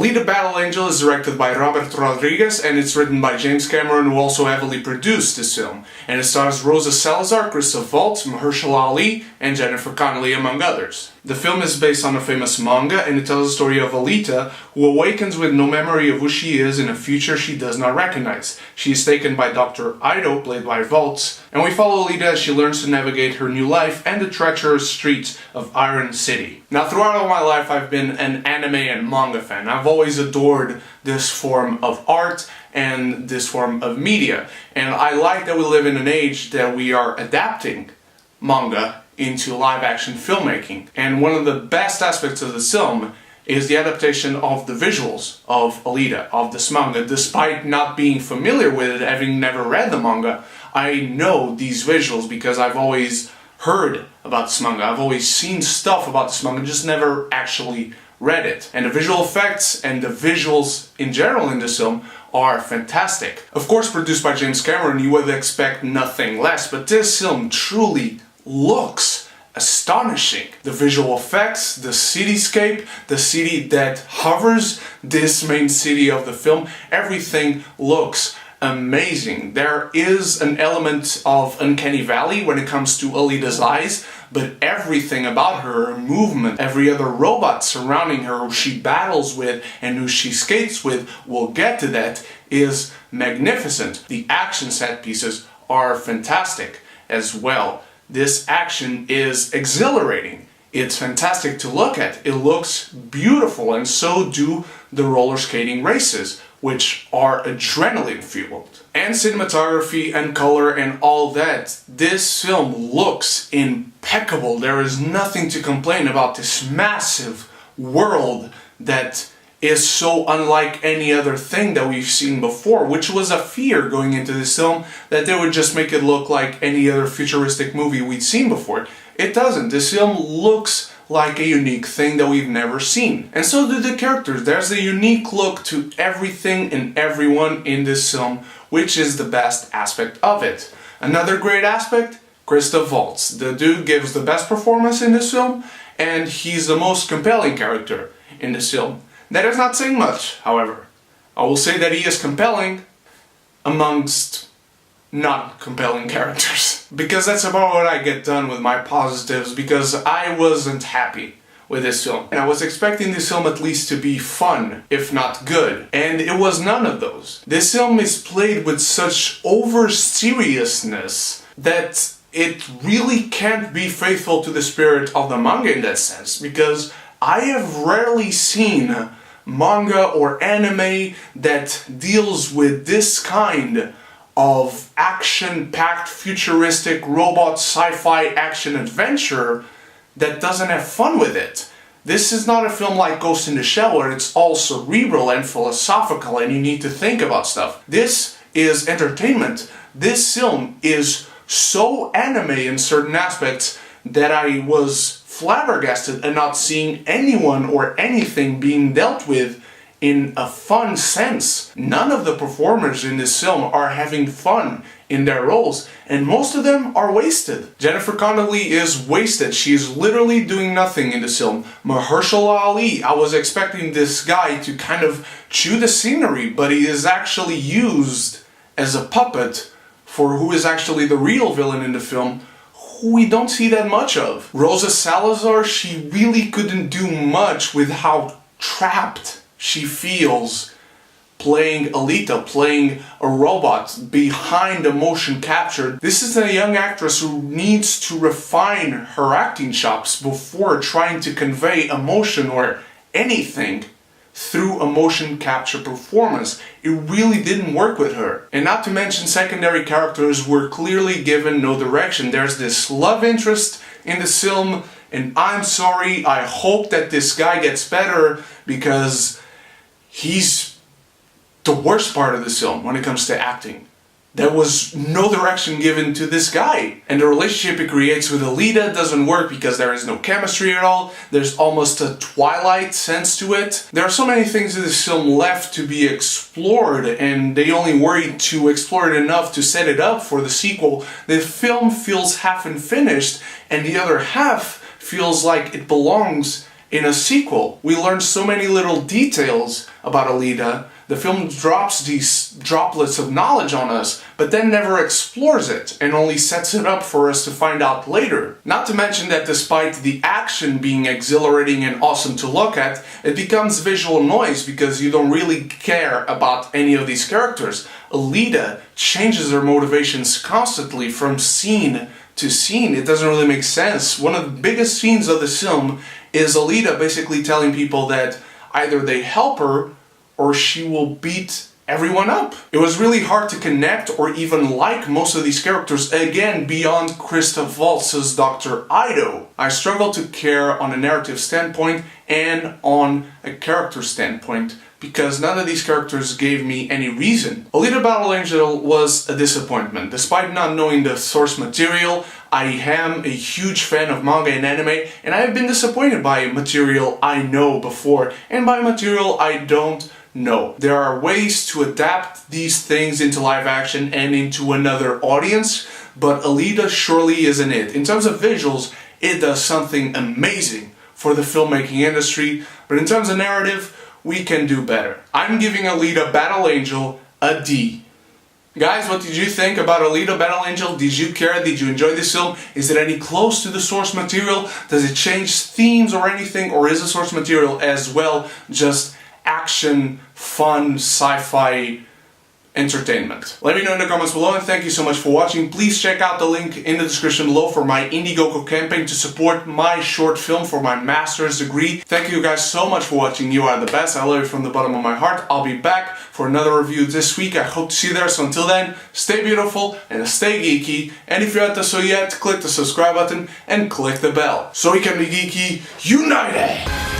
Alita Battle Angel is directed by Robert Rodriguez and it's written by James Cameron, who also heavily produced this film. And it stars Rosa Salazar, Christoph Waltz, Mahershala Ali, and Jennifer Connelly, among others. The film is based on a famous manga and it tells the story of Alita, who awakens with no memory of who she is in a future she does not recognize. She is taken by Dr. Ido, played by Waltz, and we follow Alita as she learns to navigate her new life and the treacherous streets of Iron City. Now, throughout all my life I've been an anime and manga fan. I've always adored this form of art and this form of media, and I like that we live in an age that we are adapting manga into live-action filmmaking. And one of the best aspects of this film is the adaptation of the visuals of Alita, of this manga. Despite not being familiar with it, having never read the manga, I know these visuals because I've always heard about this manga. I've always seen stuff about this manga, just never actually read it. And the visual effects and the visuals in general in this film are fantastic. Of course, produced by James Cameron, you would expect nothing less, but this film truly looks astonishing. The visual effects, the cityscape, the city that hovers this main city of the film, everything looks amazing. There is an element of Uncanny Valley when it comes to Alita's eyes, but everything about her movement, every other robot surrounding her who she battles with and who she skates with, we'll get to that, is magnificent. The action set pieces are fantastic as well. This action is exhilarating. It's fantastic to look at. It looks beautiful, and so do the roller skating races, which are adrenaline fueled. And cinematography and color and all that. This film looks impeccable. There is nothing to complain about this massive world that is so unlike any other thing that we've seen before, which was a fear going into this film, that they would just make it look like any other futuristic movie we'd seen before. It doesn't. This film looks like a unique thing that we've never seen. And so do the characters. There's a unique look to everything and everyone in this film, which is the best aspect of it. Another great aspect, Christoph Waltz. The dude gives the best performance in this film, and he's the most compelling character in this film. That is not saying much, however. I will say that he is compelling amongst not compelling characters. Because that's about what I get done with my positives, because I wasn't happy with this film. And I was expecting this film at least to be fun, if not good. And it was none of those. This film is played with such over-seriousness that it really can't be faithful to the spirit of the manga in that sense, because I have rarely seen manga or anime that deals with this kind of action-packed, futuristic, robot sci-fi action adventure that doesn't have fun with it. This is not a film like Ghost in the Shell where it's all cerebral and philosophical and you need to think about stuff. This is entertainment. This film is so anime in certain aspects that I was flabbergasted at not seeing anyone or anything being dealt with in a fun sense. None of the performers in this film are having fun in their roles, and most of them are wasted. Jennifer Connelly is wasted. She is literally doing nothing in this film. Mahershala Ali, I was expecting this guy to kind of chew the scenery, but he is actually used as a puppet for who is actually the real villain in the film, who we don't see that much of. Rosa Salazar, she really couldn't do much with how trapped she feels playing Alita, playing a robot behind a motion capture. This is a young actress who needs to refine her acting chops before trying to convey emotion or anything through a motion capture performance. It really didn't work with her. And not to mention secondary characters were clearly given no direction. There's this love interest in the film, and I'm sorry, I hope that this guy gets better because he's the worst part of this film when it comes to acting. There was no direction given to this guy. And the relationship he creates with Alita doesn't work because there is no chemistry at all. There's almost a Twilight sense to it. There are so many things in this film left to be explored, and they only worried to explore it enough to set it up for the sequel. The film feels half unfinished, and the other half feels like it belongs In a sequel, we learn so many little details about Alita. The film drops these droplets of knowledge on us, but then never explores it and only sets it up for us to find out later. Not to mention that despite the action being exhilarating and awesome to look at, it becomes visual noise because you don't really care about any of these characters. Alita changes her motivations constantly from scene to scene. It doesn't really make sense. One of the biggest scenes of the film is Alita basically telling people that either they help her or she will beat everyone up. It was really hard to connect or even like most of these characters, again, beyond Christoph Waltz's Dr. Ido. I struggled to care on a narrative standpoint and on a character standpoint, because none of these characters gave me any reason. Alita Battle Angel was a disappointment. Despite not knowing the source material, I am a huge fan of manga and anime, and I have been disappointed by material I know before and by material I don't know. There are ways to adapt these things into live action and into another audience, but Alita surely isn't it. In terms of visuals, it does something amazing for the filmmaking industry, but in terms of narrative, we can do better. I'm giving Alita Battle Angel a D. Guys, what did you think about Alita Battle Angel? Did you care? Did you enjoy this film? Is it any close to the source material? Does it change themes or anything? Or is the source material as well just action, fun, sci-fi entertainment? Let me know in the comments below, and thank you so much for watching. Please check out the link in the description below for my Indiegogo campaign to support my short film for my master's degree. Thank you guys so much for watching. You are the best. I love you from the bottom of my heart. I'll be back for another review this week. I hope to see you there. So until then, stay beautiful and stay geeky. And if you haven't done so yet, click the subscribe button and click the bell so we can be geeky united.